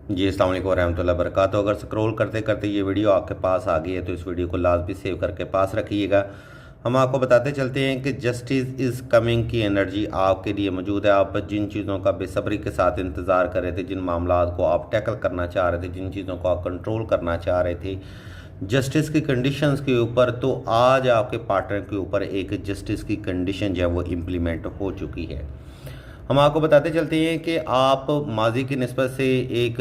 जी, अस्सलाम वालेकुम रहमतुल्लाहि व बरकातहू। अगर स्क्रॉल करते करते ये वीडियो आपके पास आ गई है तो इस वीडियो को लाजमी सेव करके पास रखिएगा। हम आपको बताते चलते हैं कि जस्टिस इज़ कमिंग की एनर्जी आपके लिए मौजूद है। आप जिन चीज़ों का बेसब्री के साथ इंतज़ार कर रहे थे, जिन मामला को आप टैकल करना चाह रहे थे, जिन चीज़ों को आप कंट्रोल करना चाह रहे थे जस्टिस की कंडीशंस के ऊपर, तो आज आपके पार्टनर के ऊपर एक जस्टिस की कंडीशन जो है वो इम्प्लीमेंट हो चुकी है। हम आपको बताते चलते हैं कि आप माजी की निस्बत से एक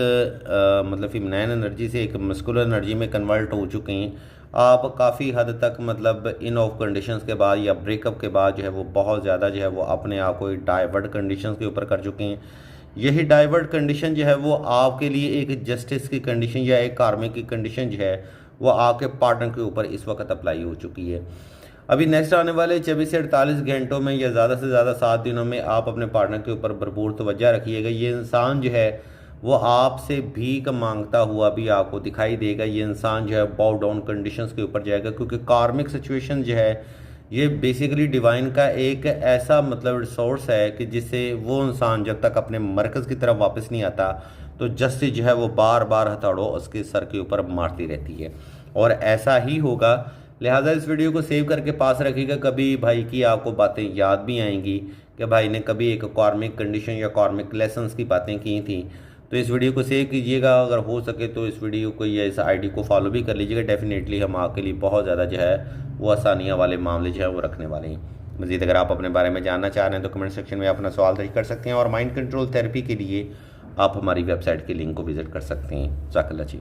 मतलब फेमिनाइन एनर्जी से एक मस्कुलर एनर्जी में कन्वर्ट हो चुके हैं। आप काफ़ी हद तक मतलब इन ऑफ कंडीशंस के बाद या ब्रेकअप के बाद जो है वो बहुत ज़्यादा जो है वो अपने आप को डाइवर्ट कंडीशंस के ऊपर कर चुके हैं। यही डाइवर्ट कंडीशन जो है वो आपके लिए एक जस्टिस की कंडीशन या एक कार्मिक की कंडीशन जो है वो आपके पार्टनर के ऊपर इस वक्त अप्लाई हो चुकी है। अभी नेक्स्ट आने वाले 24 से 48 घंटों में या ज़्यादा से ज़्यादा 7 दिनों में आप अपने पार्टनर के ऊपर भरपूर तवज्जो रखिएगा। ये इंसान जो है वो आपसे भीख मांगता हुआ भी आपको दिखाई देगा। ये इंसान जो है बाउ डाउन कंडीशंस के ऊपर जाएगा, क्योंकि कार्मिक सिचुएशन जो है ये बेसिकली डिवाइन का एक ऐसा मतलब रिसोर्स है कि जिससे वो इंसान जब तक अपने मरकज़ की तरफ वापस नहीं आता तो जस्टिस जो है वो बार बार हथौड़ों उसके सर के ऊपर मारती रहती है, और ऐसा ही होगा। लिहाजा इस वीडियो को सेव करके पास रखिएगा। कभी भाई की आपको बातें याद भी आएंगी कि भाई ने कभी एक कॉर्मिक कंडीशन या कॉर्मिक लेसन्स की बातें की थी, तो इस वीडियो को सेव कीजिएगा। अगर हो सके तो इस वीडियो को या इस आईडी को फॉलो भी कर लीजिएगा। डेफिनेटली हम आपके लिए बहुत ज़्यादा जो है वो आसानियाँ वाले मामले जो है वो रखने वाले हैं। मज़ीद अगर आप अपने बारे में जानना चाह रहे हैं तो कमेंट सेक्शन में अपना सवाल दर्ज कर सकते हैं, और माइंड कंट्रोल थेरेपी के लिए आप हमारी वेबसाइट के लिंक को विज़िट कर सकते हैं। जाज़ाकल्लाह जी।